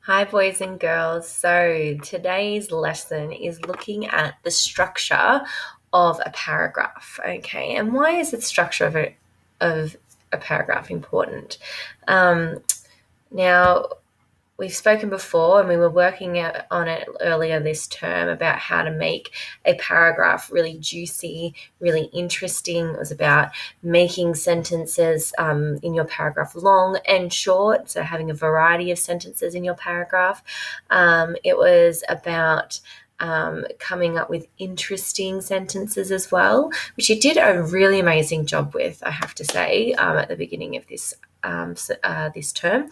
Hi, boys and girls. So today's lesson is looking at the structure of a paragraph. Okay, and why is the structure of a paragraph important? Now, we've spoken before, and we were working on it earlier this term about how to make a paragraph really juicy, really interesting. It was about making sentences in your paragraph long and short, so having a variety of sentences in your paragraph. It was about coming up with interesting sentences as well, which you did a really amazing job with, I have to say, at the beginning of this term.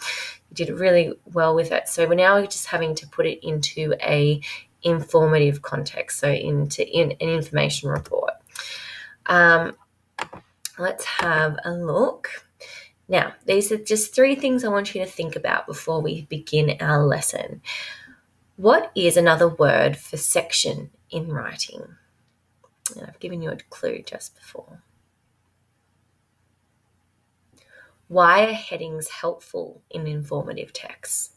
You did really well with it. So we're now just having to put it into a informative context, so into an information report. Let's have a look. Now, these are just 3 things I want you to think about before we begin our lesson. What is another word for section in writing? And I've given you a clue just before. Why are headings helpful in informative texts?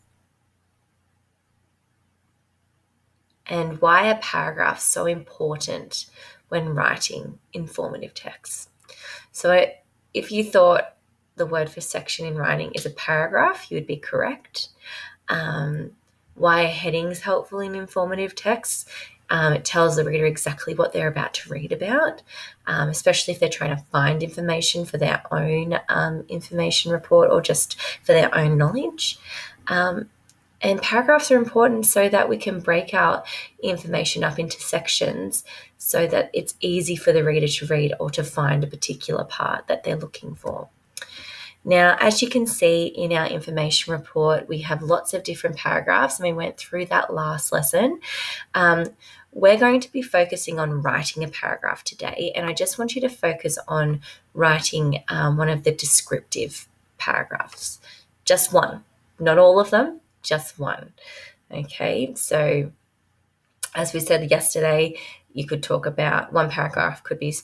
And why are paragraphs so important when writing informative texts? So if you thought the word for section in writing is a paragraph, you would be correct. Why are headings helpful in informative texts? It tells the reader exactly what they're about to read about, especially if they're trying to find information for their own information report or just for their own knowledge. And paragraphs are important so that we can break out information up into sections so that it's easy for the reader to read or to find a particular part that they're looking for. Now, as you can see in our information report, we have lots of different paragraphs, and we went through that last lesson. We're going to be focusing on writing a paragraph today, and I just want you to focus on writing one of the descriptive paragraphs. Just one, not all of them, just one. Okay, so as we said yesterday, you could talk about one paragraph could be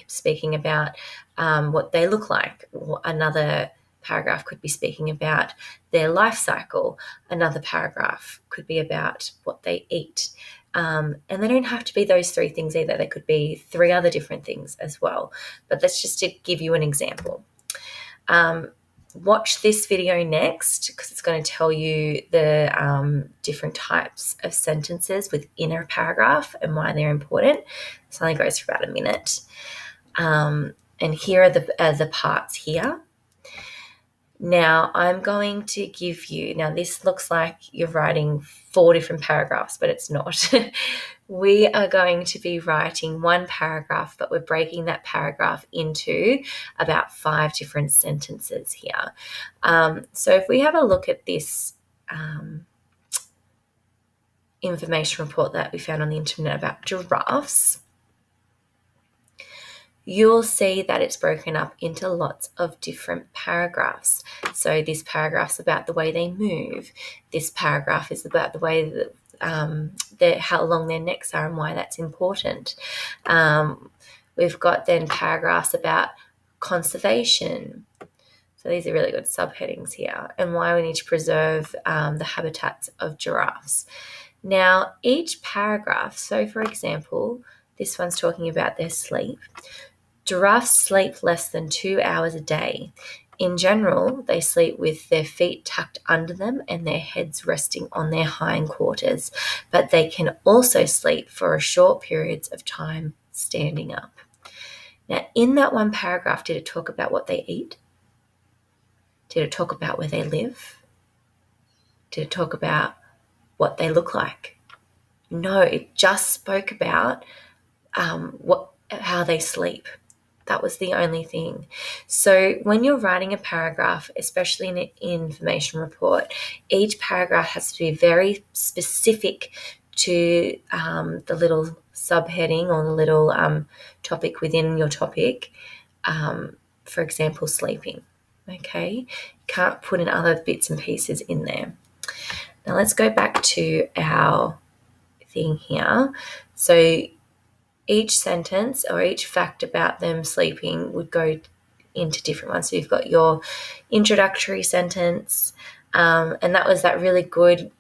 speaking about what they look like. Another paragraph could be speaking about their life cycle. Another paragraph could be about what they eat. And they don't have to be those 3 things either. They could be 3 other different things as well. But that's just to give you an example. Watch this video next because it's going to tell you the different types of sentences within a paragraph and why they're important. This only goes for about a minute. And here are the parts here. Now, I'm going to give you, now this looks like you're writing 4 different paragraphs, but it's not. We are going to be writing one paragraph, but we're breaking that paragraph into about 5 different sentences here. So if we have a look at this information report that we found on the internet about giraffes, you'll see that it's broken up into lots of different paragraphs. So this paragraph's about the way they move. This paragraph is about the way that how long their necks are and why that's important. We've got then paragraphs about conservation. So these are really good subheadings here, and why we need to preserve the habitats of giraffes. Now, each paragraph, so for example, this one's talking about their sleep. Giraffes sleep less than 2 hours a day. In general, they sleep with their feet tucked under them and their heads resting on their hindquarters, but they can also sleep for short periods of time standing up. Now, in that one paragraph, did it talk about what they eat? Did it talk about where they live? Did it talk about what they look like? No, it just spoke about how they sleep. That was the only thing. So when you're writing a paragraph, especially in an information report, each paragraph has to be very specific to the little subheading or the little topic within your topic. For example, sleeping. Okay, you can't put in other bits and pieces in there. Now let's go back to our thing here. So each sentence or each fact about them sleeping would go into different ones. So you've got your introductory sentence, and that was that really good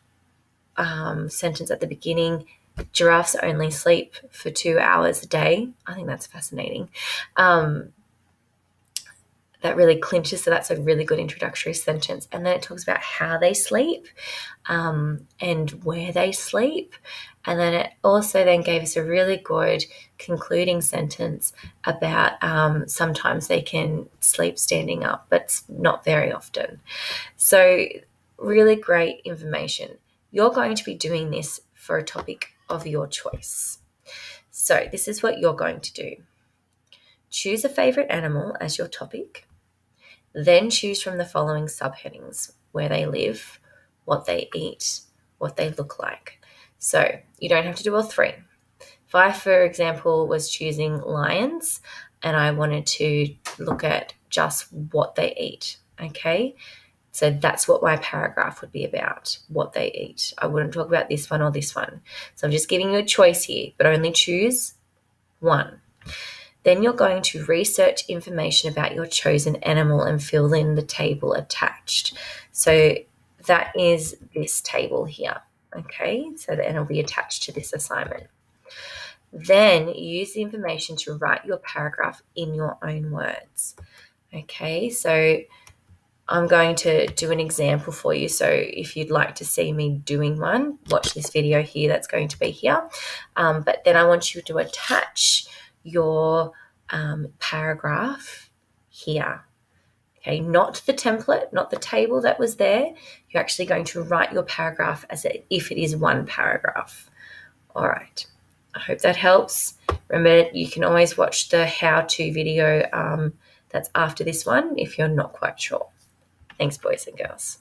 sentence at the beginning, giraffes only sleep for 2 hours a day. I think that's fascinating. That really clinches, so that's a really good introductory sentence. And then it talks about how they sleep and where they sleep. And then it also then gave us a really good concluding sentence about sometimes they can sleep standing up, but not very often. So really great information. You're going to be doing this for a topic of your choice. So this is what you're going to do. Choose a favorite animal as your topic. Then choose from the following subheadings: where they live, what they eat, what they look like. So you don't have to do all three. If I, for example, was choosing lions and I wanted to look at just what they eat, okay? So that's what my paragraph would be about, what they eat. I wouldn't talk about this one or this one. So I'm just giving you a choice here, but only choose one. Then you're going to research information about your chosen animal and fill in the table attached. So that is this table here, okay? So then it'll be attached to this assignment. Then use the information to write your paragraph in your own words, okay? So I'm going to do an example for you. So if you'd like to see me doing one, watch this video here that's going to be here. But then I want you to attach your paragraph here, okay? Not the template, not the table that was there. You're actually going to write your paragraph as if it is one paragraph. All right. I hope that helps. Remember, you can always watch the how-to video that's after this one if you're not quite sure. Thanks, boys and girls.